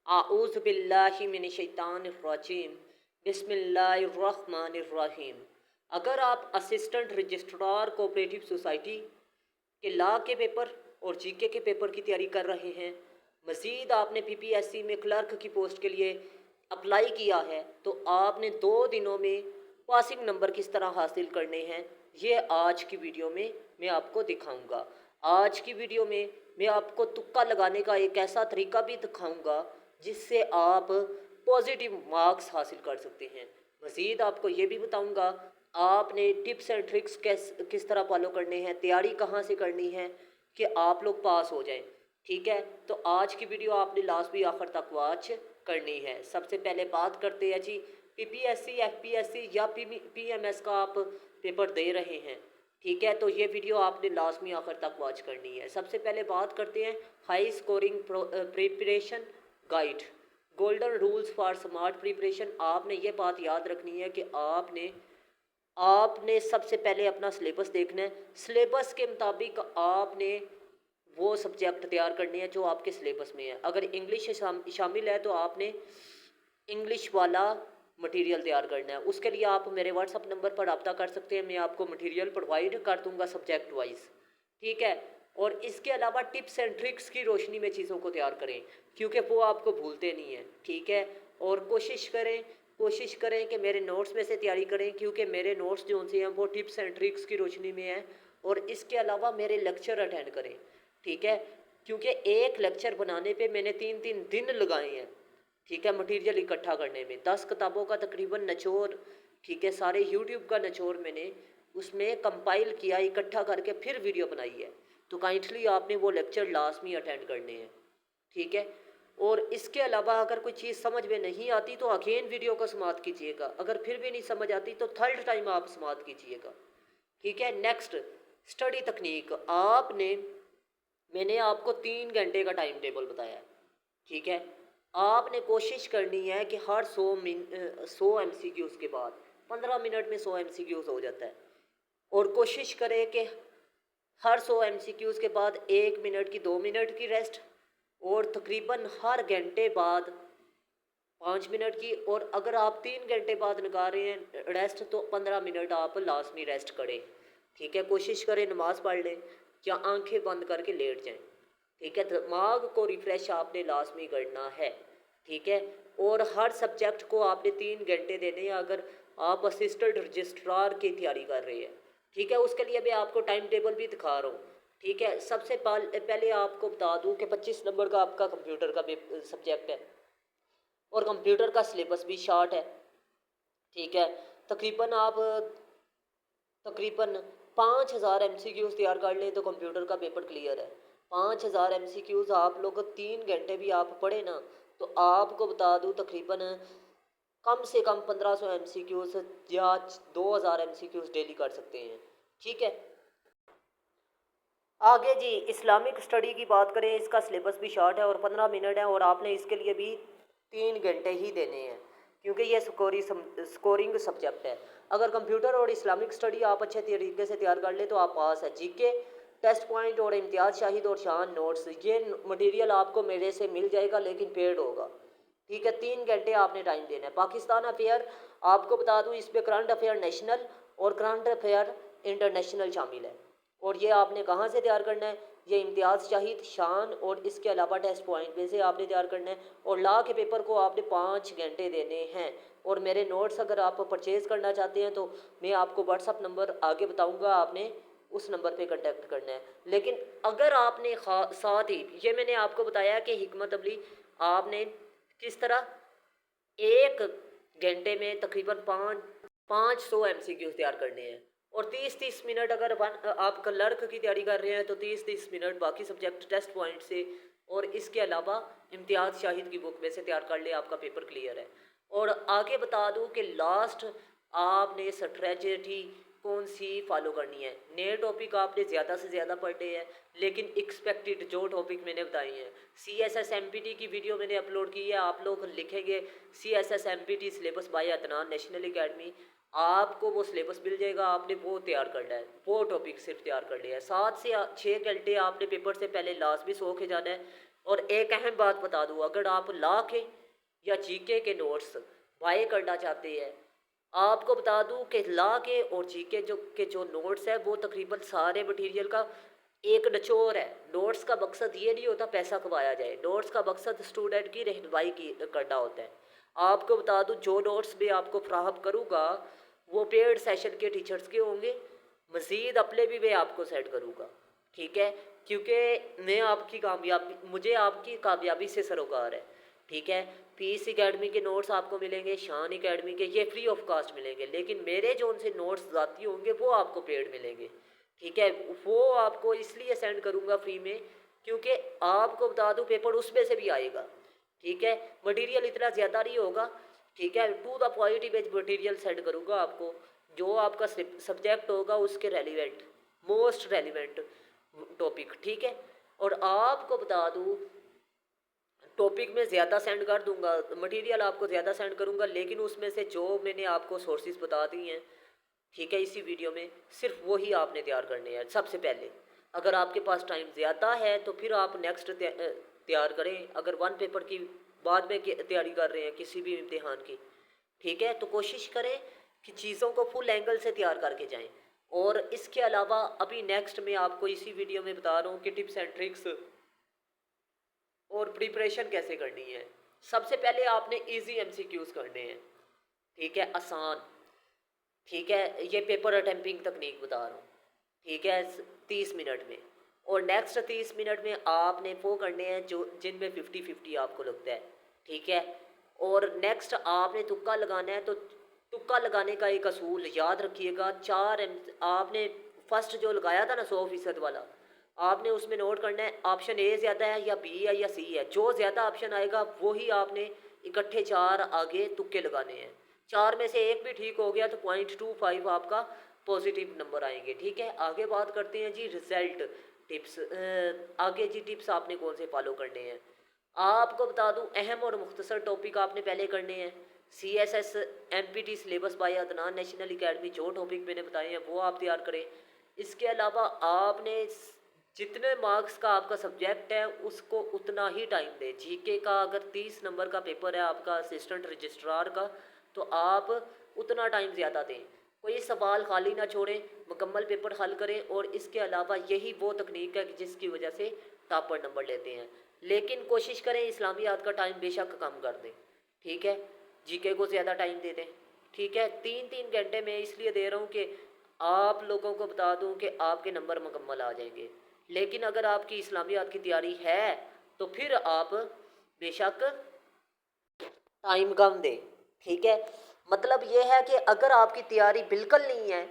आऊज़ बिल्लाहि मिनश्शैतानिर्रजीम बिस्मिल्लाहिर्रहमानिर्रहीम। अगर आप असिस्टेंट रजिस्ट्रार कोऑपरेटिव सोसाइटी के लॉ के पेपर और जीके के पेपर की तैयारी कर रहे हैं, मज़ीद आपने पीपीएससी में क्लर्क की पोस्ट के लिए अप्लाई किया है, तो आपने 2 दिनों में पासिंग नंबर किस तरह हासिल करने हैं, ये आज की वीडियो में मैं आपको दिखाऊंगा। आज की वीडियो में मैं आपको तुक्का लगाने का एक ऐसा तरीका भी दिखाऊंगा जिससे आप पॉजिटिव मार्क्स हासिल कर सकते हैं। मज़ीद आपको ये भी बताऊंगा आपने टिप्स एंड ट्रिक्स किस तरह फॉलो करने हैं, तैयारी कहाँ से करनी है कि आप लोग पास हो जाएं। ठीक है, तो आज की वीडियो आपने लास्ट भी आखिर तक वॉच करनी है। सबसे पहले बात करते हैं जी, पीपीएससी, एफपीएससी या पीएमएस का आप पेपर दे रहे हैं, ठीक है, तो ये वीडियो आपने लास्ट में आखिर तक वॉच करनी है। सबसे पहले बात करते हैं high scoring preparation guide, golden rules for smart preparation. आपने ये बात याद रखनी है कि आपने सबसे पहले अपना सिलेबस देखना है। सिलेबस के मुताबिक आपने वो सब्जेक्ट तैयार करने हैं जो आपके सिलेबस में है। अगर इंग्लिश शामिल है तो आपने इंग्लिश वाला मटेरियल तैयार करना है। उसके लिए आप मेरे व्हाट्सअप नंबर पर रब्ता कर सकते हैं, मैं आपको मटेरियल प्रोवाइड कर दूंगा सब्जेक्ट वाइज, ठीक है। और इसके अलावा टिप्स एंड ट्रिक्स की रोशनी में चीज़ों को तैयार करें क्योंकि वो आपको भूलते नहीं हैं, ठीक है। और कोशिश करें कि मेरे नोट्स में से तैयारी करें क्योंकि मेरे नोट्स जो से हैं वो टिप्स एंड ट्रिक्स की रोशनी में हैं। और इसके अलावा मेरे लेक्चर अटेंड करें, ठीक है, क्योंकि एक लेक्चर बनाने पे मैंने 3-3 दिन लगाए हैं, ठीक है, मटेरियल इकट्ठा करने में। 10 किताबों का तकरीबन निचोड़, ठीक है, सारे यूट्यूब का निचोड़ मैंने उसमें कंपाइल किया, इकट्ठा करके फिर वीडियो बनाई है। तो काइंडली आपने वो लेक्चर लास्ट में अटेंड करने हैं, ठीक है। और इसके अलावा अगर कोई चीज़ समझ में नहीं आती तो अगेन वीडियो को समाप्त कीजिएगा। अगर फिर भी नहीं समझ आती तो थर्ड टाइम आप समाप्त कीजिएगा, ठीक है। नेक्स्ट, स्टडी तकनीक। मैंने आपको 3 घंटे का टाइम टेबल बताया है, ठीक है। आपने कोशिश करनी है कि हर 100 MCQs के बाद 15 मिनट में 100 MCQs हो जाता है। और कोशिश करें कि हर 100 MCQs के बाद 1 मिनट की 2 मिनट की रेस्ट, और तकरीबन हर घंटे बाद 5 मिनट की। और अगर आप 3 घंटे बाद लगा रहे हैं रेस्ट तो 15 मिनट आप लाजमी रेस्ट करें, ठीक है। कोशिश करें नमाज़ पढ़ लें या आंखें बंद करके लेट जाएं, ठीक है। दिमाग को रिफ़्रेश आपने लाजमी करना है, ठीक है। और हर सब्जेक्ट को आपने 3 घंटे देने हैं अगर आप असिस्टेंट रजिस्ट्रार की तैयारी कर रहे हैं, ठीक है। उसके लिए मैं आपको टाइम टेबल भी दिखा रहा हूँ, ठीक है। सबसे पहले आपको बता दूँ कि 25 नंबर का आपका कंप्यूटर का सब्जेक्ट है और कंप्यूटर का सिलेबस भी शार्ट है, ठीक है। तकरीबन आप तकरीबन 5000 MCQs तैयार कर लें तो कंप्यूटर का पेपर क्लियर है। 5000 MCQs आप लोग 3 घंटे भी आप पढ़े ना तो आपको बता दूँ तकरीबन कम से कम 1500 MCQs या 2000 MCQs डेली कर सकते हैं, ठीक है। आगे जी, इस्लामिक स्टडी की बात करें, इसका सिलेबस भी शॉर्ट है और 15 मिनट है और आपने इसके लिए भी 3 घंटे ही देने हैं क्योंकि ये स्कोरिंग सब्जेक्ट है। अगर कंप्यूटर और इस्लामिक स्टडी आप अच्छे तरीके से तैयार कर ले तो आप पास है। जीके, टेस्ट पॉइंट और इम्तियाज़ शाहिद और शान नोट्स, ये मटेरियल आपको मेरे से मिल जाएगा लेकिन पेड होगा, ठीक है। 3 घंटे आपने टाइम देना है। पाकिस्तान अफेयर आपको बता दूँ इसमें करंट अफेयर नेशनल और करंट अफेयर इंटरनेशनल शामिल है। और ये आपने कहाँ से तैयार करना है, ये इम्तियाज़ शाहिद, शान और इसके अलावा टेस्ट पॉइंट में से आपने तैयार करना है। और लॉ के पेपर को आपने 5 घंटे देने हैं। और मेरे नोट्स अगर आप परचेज़ करना चाहते हैं तो मैं आपको व्हाट्सअप नंबर आगे बताऊंगा, आपने उस नंबर पे कांटेक्ट करना है। लेकिन अगर आपने साथ ही ये मैंने आपको बताया कि हिकमत अमली आपने किस तरह 1 घंटे में तकरीबन 500 MCQs तैयार करने हैं। और 30-30 मिनट अगर आप क्लर्क की तैयारी कर रहे हैं तो 30-30 मिनट बाकी सब्जेक्ट टेस्ट पॉइंट से और इसके अलावा इम्तियाज़ शाहिद की बुक में से तैयार कर ले, आपका पेपर क्लियर है। और आगे बता दूं कि लास्ट आपने स्ट्रेटजी कौन सी फॉलो करनी है। नए टॉपिक आपने ज़्यादा से ज़्यादा पढ़ने हैं लेकिन एक्सपेक्टेड जो टॉपिक मैंने बताए हैं, CSS MPT की वीडियो मैंने अपलोड की है, आप लोग लिखेंगे CSS MPT syllabus by Adnan national academy, आपको वो सिलेबस मिल जाएगा। आपने वो तैयार करना है, वो टॉपिक सिर्फ तैयार कर लिया है। 7 से 6 घंटे आपने पेपर से पहले लाजमी सो के जाना है اور ایک اہم بات بتا دوں، اگر آپ لا کے یا جی کے نوٹس بائی کرنا چاہتے ہیں، آپ کو بتا دوں کہ لا کے اور جی کے جو نوٹس ہے وہ تقریباً سارے مٹیریل کا ایک نچوڑ ہے۔ نوٹس کا مقصد یہ نہیں ہوتا پیسہ کمایا جائے، نوٹس کا مقصد اسٹوڈنٹ کی رہنمائی کی کرنا ہوتا ہے۔ آپ کو بتا دوں جو نوٹس میں آپ کو فراہم کروں گا وہ پیڈ سیشن کے ٹیچرز کے ہوں گے، مزید اپنے بھی میں آپ کو سینڈ کروں گا، ٹھیک ہے، کیونکہ مجھے آپ کی کامیابی سے سروکار ہے، ٹھیک ہے۔ پیس اکیڈمی کے نوٹس آپ کو ملیں گے، شان اکیڈمی کے، یہ فری آف کاسٹ ملیں گے، لیکن میرے جو ان سے نوٹس ذاتی ہوں گے وہ آپ کو پیڈ ملیں گے، ٹھیک ہے۔ وہ آپ کو اس لیے سینڈ کروں گا فری میں کیونکہ آپ کو بتا دوں پیپر اس میں سے بھی آئے گا، ٹھیک ہے۔ مٹیریل اتنا زیادہ نہیں ہوگا، ٹھیک ہے، ٹو دا پوائنٹ میں مٹیریل سینڈ کروں گا آپ کو، جو آپ کا سبجیکٹ ہوگا اس کے ریلیونٹ، موسٹ ریلیونٹ ٹاپک، ٹھیک ہے۔ اور آپ کو بتا دوں ٹاپک میں زیادہ سینڈ کر دوں گا، مٹیریل آپ کو زیادہ سینڈ کروں گا، لیکن اس میں سے جو میں نے آپ کو سورسز بتا دی ہیں، ٹھیک ہے، اسی ویڈیو میں صرف وہی آپ نے تیار کرنے ہیں سب سے پہلے۔ اگر آپ کے پاس ٹائم زیادہ ہے تو پھر آپ نیکسٹ تیار کریں، اگر ون پیپر کی بعد میں تیاری کر رہے ہیں کسی بھی امتحان کی، ٹھیک ہے، تو کوشش کریں کہ چیزوں کو فل اینگل سے تیار کر کے جائیں۔ اور اس کے علاوہ ابھی نیکسٹ میں آپ کو اسی ویڈیو میں بتا رہا ہوں کہ ٹپس اینڈ ٹرکس اور پریپریشن کیسے کرنی ہے۔ سب سے پہلے آپ نے ایزی ایم سی کیوز کرنے ہیں، ٹھیک ہے، آسان، ٹھیک ہے، یہ پیپر اٹمپٹنگ تکنیک بتا رہا ہوں، ٹھیک ہے، 30 منٹ میں۔ اور نیکسٹ 30 منٹ میں آپ نے وہ کرنے ہیں جن میں 50-50 آپ کو لگتا ہے، ٹھیک ہے۔ اور نیکسٹ آپ نے تکا لگانا ہے، تو تکا لگانے کا ایک اصول یاد رکھیے گا، آپ نے فرسٹ جو لگایا تھا نا 100% والا، آپ نے اس میں نوٹ کرنا ہے آپشن اے زیادہ ہے یا بی ہے یا سی ہے، جو زیادہ آپشن آئے گا وہی آپ نے اکٹھے 4 آگے تکے لگانے ہیں۔ 4 میں سے ایک بھی ٹھیک ہو گیا تو 0.25 آپ کا پازیٹیو نمبر آئیں گے، ٹھیک ہے۔ آگے بات کرتے ہیں جی رزلٹ ٹپس، آگے جی ٹپس آپ نے کون سے فالو کرنے ہیں۔ آپ کو بتا دوں اہم اور مختصر ٹاپک آپ نے پہلے کرنے ہیں، C S S M P T syllabus by Adnan national academy, جو ٹاپک میں نے بتائے ہیں وہ آپ تیار کریں۔ اس کے علاوہ آپ نے جتنے مارکس کا آپ کا سبجیکٹ ہے اس کو اتنا ہی ٹائم دیں۔ جی کے کا اگر 30 نمبر کا پیپر ہے آپ کا اسسٹنٹ رجسٹرار کا، تو آپ اتنا ٹائم زیادہ دیں، کوئی سوال خالی نہ چھوڑیں، مکمل پیپر حل کریں۔ اور اس کے علاوہ یہی وہ تکنیک ہے جس کی وجہ سے ٹاپر نمبر لیتے ہیں، لیکن کوشش کریں اسلامیات کا ٹائم بے شک کم کر دیں، ٹھیک ہے، جی کے کو زیادہ ٹائم دے دیں، ٹھیک ہے۔ 3 گھنٹے میں اس لیے دے رہا ہوں کہ آپ لوگوں کو بتا دوں کہ آپ کے نمبر مکمل آ جائیں گے، لیکن اگر آپ کی اسلامیات کی تیاری ہے تو پھر آپ بے شک ٹائم کم دیں، ٹھیک ہے۔ مطلب یہ ہے کہ اگر آپ کی تیاری بالکل نہیں ہے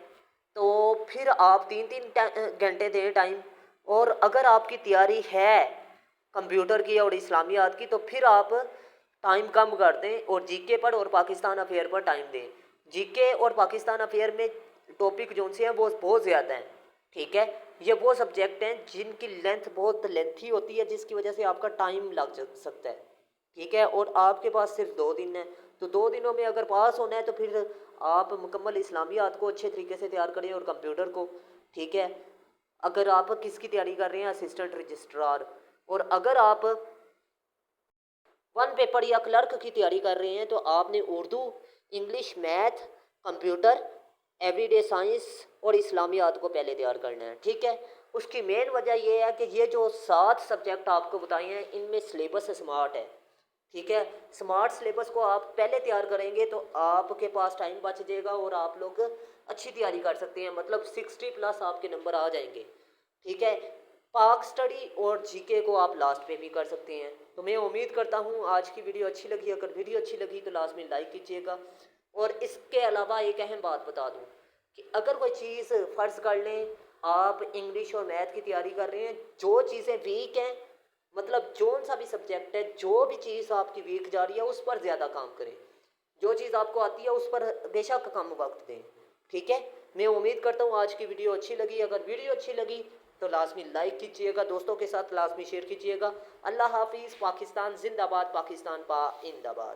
تو پھر آپ 3 گھنٹے دیں ٹائم، اور اگر آپ کی تیاری ہے کمپیوٹر کی اور اسلامیات کی تو پھر آپ ٹائم کم کر دیں اور جی کے پر اور پاکستان افیئر پر ٹائم دیں۔ جی کے اور پاکستان افیئر میں ٹاپک جو سے ہیں وہ بہت زیادہ ہیں، ٹھیک ہے، یہ وہ سبجیکٹ ہیں جن کی لینتھ بہت لینتھی ہوتی ہے جس کی وجہ سے آپ کا ٹائم لگ سکتا ہے، ٹھیک ہے۔ اور آپ کے پاس صرف 2 دن ہیں، تو 2 دنوں میں اگر پاس ہونا ہے تو پھر آپ مکمل اسلامیات کو اچھے طریقے سے تیار کریں اور کمپیوٹر کو، ٹھیک ہے۔ اگر آپ کس کی تیاری کر رہے ہیں اسسٹنٹ رجسٹرار، اور اگر آپ ون پیپر یا کلرک کی تیاری کر رہے ہیں تو آپ نے Urdu, English, math, computer, every day science اور اسلامیات کو پہلے تیار کرنا ہے، ٹھیک ہے۔ اس کی مین وجہ یہ ہے کہ یہ جو 7 سبجیکٹ آپ کو بتائے ہیں ان میں سلیبس سمارٹ ہے، ٹھیک ہے۔ سمارٹ سلیبس کو آپ پہلے تیار کریں گے تو آپ کے پاس ٹائم بچ جائے گا اور آپ لوگ اچھی تیاری کر سکتے ہیں، مطلب 60+ آپ کے نمبر آ جائیں گے، ٹھیک ہے۔ پاک سٹڈی اور جی کے کو آپ لاسٹ پہ بھی کر سکتے ہیں۔ تو میں امید کرتا ہوں آج کی ویڈیو اچھی لگی، اگر ویڈیو اچھی لگی تو لازمی لائک کیجیے گا۔ اور اس کے علاوہ ایک اہم بات بتا دوں کہ اگر کوئی چیز فرض کر لیں آپ انگلش اور میتھ کی تیاری کر رہے ہیں، جو چیزیں ویک ہیں، مطلب جون سا بھی سبجیکٹ ہے، جو بھی چیز آپ کی ویک جا رہی ہے اس پر زیادہ کام کریں، جو چیز آپ کو آتی ہے اس پر بے شک کم وقت دیں، ٹھیک ہے۔ میں امید کرتا ہوں آج کی ویڈیو اچھی لگی، اگر ویڈیو اچھی لگی تو لازمی لائک کیجیے گا، دوستوں کے ساتھ لازمی شیئر کیجیے گا۔ اللہ حافظ، پاکستان زندہ باد، پاکستان پائند آباد۔